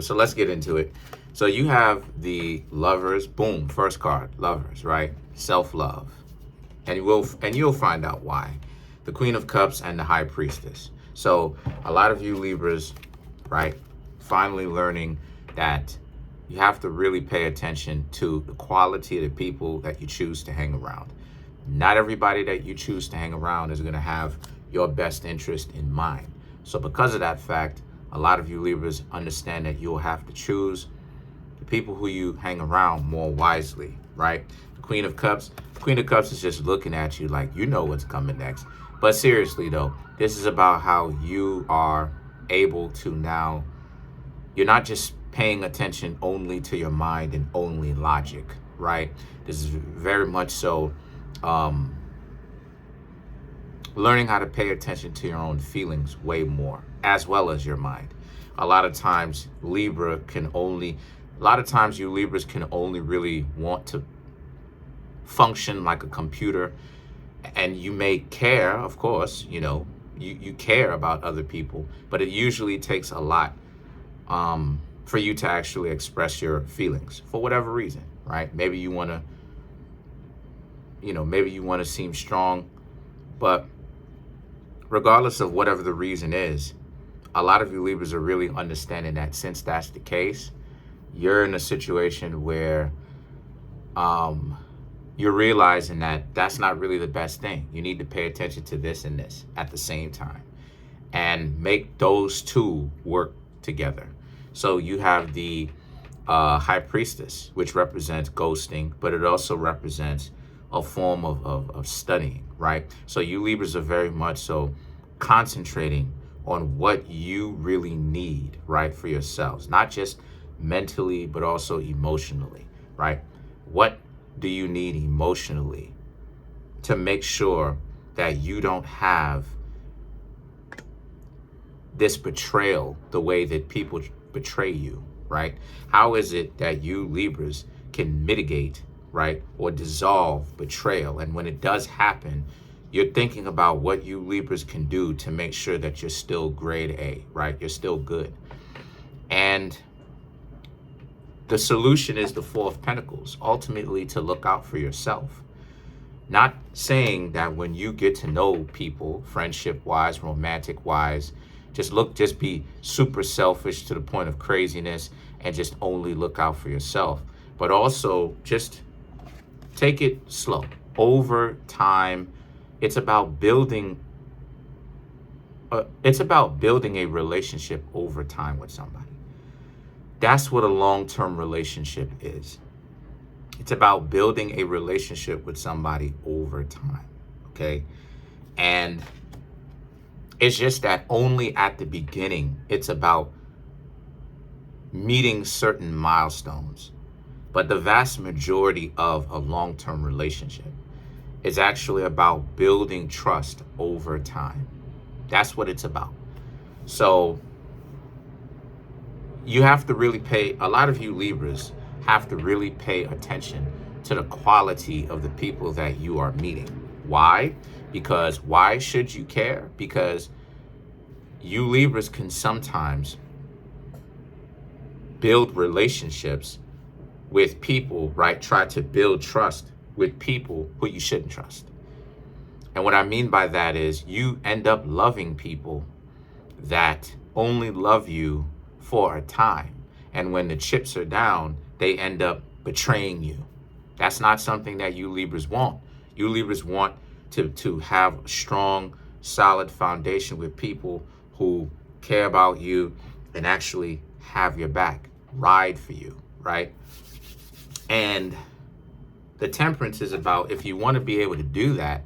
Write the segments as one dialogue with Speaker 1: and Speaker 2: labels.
Speaker 1: So let's get into it. So you have the lovers, boom, first card, lovers, right? Self-love. And you'll find out why. The Queen of Cups and the High Priestess. So a lot of you Libras, right, finally learning that you have to really pay attention to the quality of the people that you choose to hang around. Not everybody that you choose to hang around is going to have your best interest in mind. So because of that fact, a lot of you Libras understand that you'll have to choose the people who you hang around more wisely, right? The Queen of Cups is just looking at you like you know what's coming next. But seriously though, this is about how you are able to now, you're not just paying attention only to your mind and only logic, right? This is very much so learning how to pay attention to your own feelings way more, as well as your mind. A lot of times you Libras can only really want to function like a computer, and you may care, of course, you care about other people, but it usually takes a lot for you to actually express your feelings for whatever reason, right? Maybe you want to seem strong, but regardless of whatever the reason is, a lot of you Libras are really understanding that since that's the case, you're in a situation where you're realizing that that's not really the best thing. You need to pay attention to this and this at the same time and make those two work together. So you have the High Priestess, which represents ghosting, but it also represents a form of studying, right? So you Libras are very much so concentrating on what you really need, right, for yourselves, not just mentally, but also emotionally, right? What do you need emotionally to make sure that you don't have this betrayal the way that people betray you, right? How is it that you Libras can mitigate, right, or dissolve betrayal? And when it does happen, you're thinking about what you Libras can do to make sure that you're still grade A, right? You're still good. And the solution is the Four of Pentacles, ultimately to look out for yourself. Not saying that when you get to know people, friendship-wise, romantic-wise, just be super selfish to the point of craziness and just only look out for yourself. But also just take it slow. Over time, it's about building a relationship over time with somebody. That's what a long-term relationship is. It's about building a relationship with somebody over time, okay? And it's just that only at the beginning, it's about meeting certain milestones. But the vast majority of a long-term relationship is actually about building trust over time. That's what it's about. So you have to really a lot of you Libras have to really pay attention to the quality of the people that you are meeting. Why? Because why should you care? Because you Libras can sometimes build relationships with people, right? Try to build trust with people who you shouldn't trust. And what I mean by that is you end up loving people that only love you for a time. And when the chips are down, they end up betraying you. That's not something that you Libras want. You Libras want to have a strong, solid foundation with people who care about you and actually have your back, ride for you, right? And the Temperance is about, if you want to be able to do that,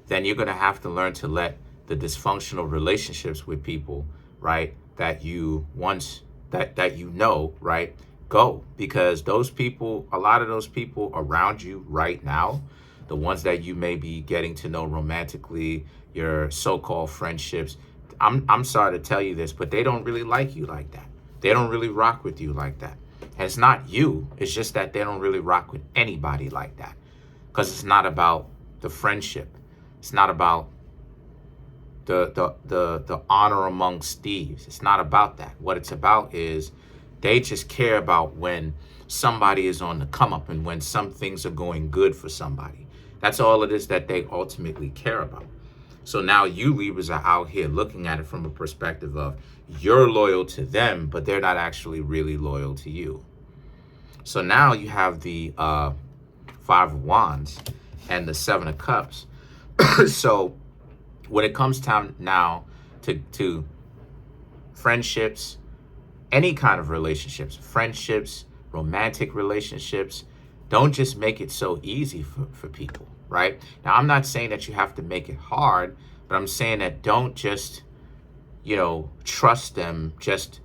Speaker 1: then you're going to have to learn to let the dysfunctional relationships with people, right, that you know, right, go. Because those people, a lot of those people around you right now, the ones that you may be getting to know romantically, your so-called friendships, I'm sorry to tell you this, but they don't really like you like that. They don't really rock with you like that. And it's not you, it's just that they don't really rock with anybody like that. Because it's not about the friendship. It's not about the honor amongst thieves. It's not about that. What it's about is They just care about when somebody is on the come up and when some things are going good for somebody. That's all it is that they ultimately care about. So now you Libras are out here looking at it from a perspective of you're loyal to them, but they're not actually really loyal to you. So now you have the Five of Wands and the Seven of Cups. So when it comes time now to friendships, any kind of relationships, friendships, romantic relationships, don't just make it so easy for people, right? Now, I'm not saying that you have to make it hard, but I'm saying that don't just, trust them just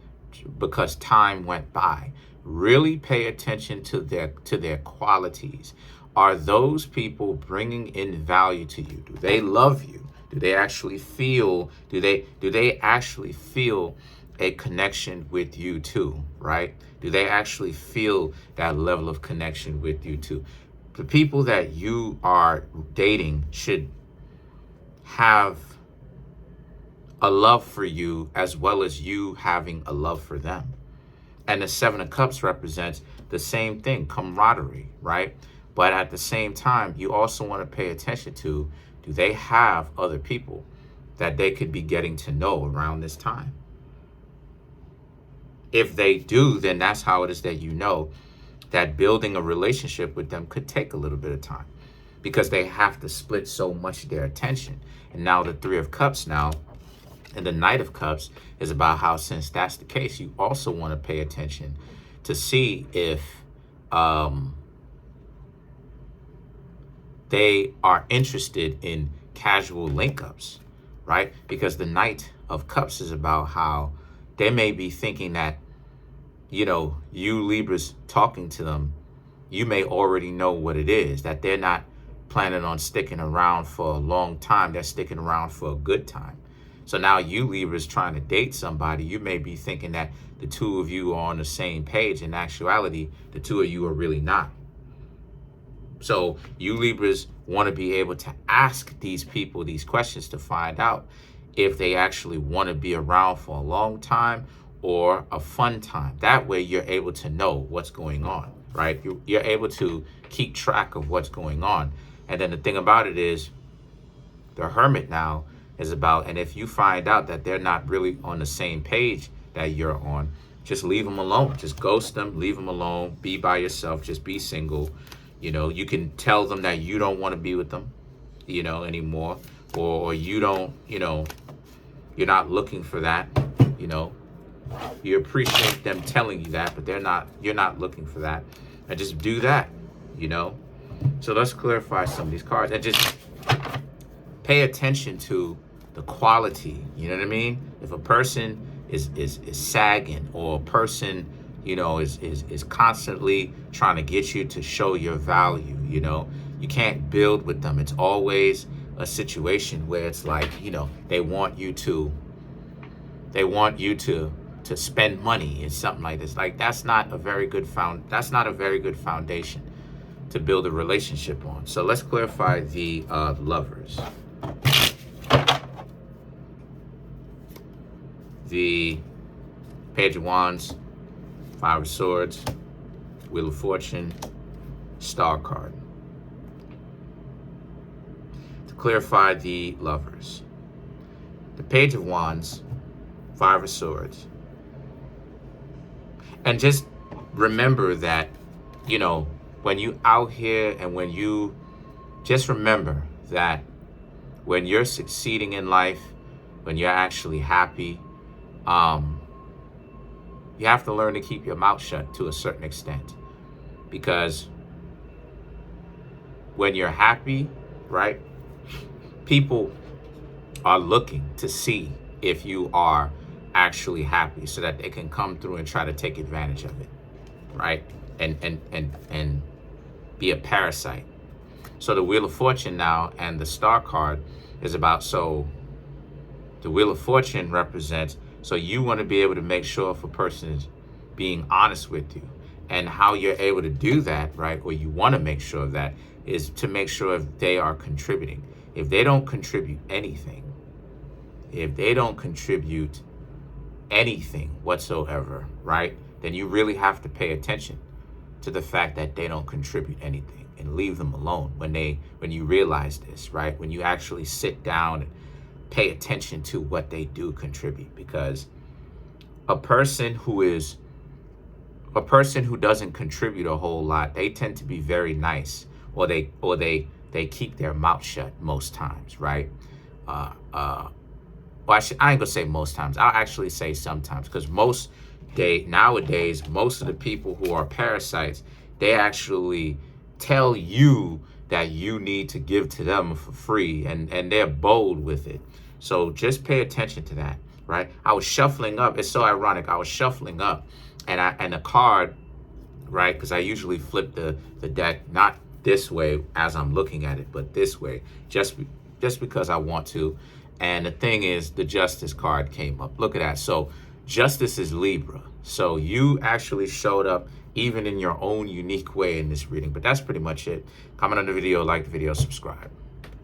Speaker 1: because time went by. Really pay attention to their qualities. Are those people bringing in value to you? Do they love you? Do they actually feel, do they actually feel a connection with you too, right? Do they actually feel that level of connection with you too? The people that you are dating should have a love for you as well as you having a love for them. And the Seven of Cups represents the same thing, camaraderie, right? But at the same time, you also want to pay attention to, do they have other people that they could be getting to know around this time? If they do, then that's how it is that you know that building a relationship with them could take a little bit of time, because they have to split so much of their attention. And now the Three of Cups now and the Knight of Cups is about how, since that's the case, you also want to pay attention to see if they are interested in casual link-ups, right? Because the Knight of Cups is about how they may be thinking that, you Libras talking to them, you may already know what it is, that they're not planning on sticking around for a long time. They're sticking around for a good time. So now you Libras trying to date somebody, you may be thinking that the two of you are on the same page. In actuality, the two of you are really not. So you Libras want to be able to ask these people these questions to find out if they actually want to be around for a long time or a fun time. That way you're able to know what's going on, right? You're able to keep track of what's going on. And then the thing about it is, the Hermit now is about, and if you find out that they're not really on the same page that you're on, just leave them alone. Just ghost them, leave them alone, be by yourself, just be single. You can tell them that you don't want to be with them, anymore, or you don't, you're not looking for that, You appreciate them telling you that, but you're not looking for that. And just do that, So let's clarify some of these cards and just pay attention to the quality, you know what I mean? If a person is sagging, or a person, is constantly trying to get you to show your value, you can't build with them. It's always a situation where it's like, they want you to spend money and something like this. Like, that's not a very good foundation to build a relationship on. So let's clarify the Lovers. The Page of Wands, Five of Swords, Wheel of Fortune, Star card. To clarify the Lovers, the Page of Wands, Five of Swords. And just remember that, when you out here and when you just remember that when you're succeeding in life, when you're actually happy, you have to learn to keep your mouth shut to a certain extent. Because when you're happy, right, people are looking to see if you are actually happy, so that they can come through and try to take advantage of it, right? And be a parasite. So the Wheel of Fortune now and the Star card is about, so the Wheel of Fortune represents, so you want to be able to make sure if a person is being honest with you. And how you're able to do that, right, or you want to make sure of that, is to make sure if they are contributing. If they don't contribute anything, whatsoever, right, then you really have to pay attention to the fact that they don't contribute anything, and leave them alone when you realize this, right? When you actually sit down and pay attention to what they do contribute. Because a person who doesn't contribute a whole lot, they tend to be very nice, or they keep their mouth shut most times, right? Well, I ain't gonna say most times. I'll actually say sometimes, because nowadays, most of the people who are parasites, they actually tell you that you need to give to them for free, and they're bold with it. So just pay attention to that, right? I was shuffling up. It's so ironic. I was shuffling up, and a card, right? Because I usually flip the deck not this way as I'm looking at it, but this way, just because I want to. And the thing is, the Justice card came up. Look at that. So Justice is Libra. So you actually showed up even in your own unique way in this reading. But that's pretty much it. Comment on the video, like the video, subscribe.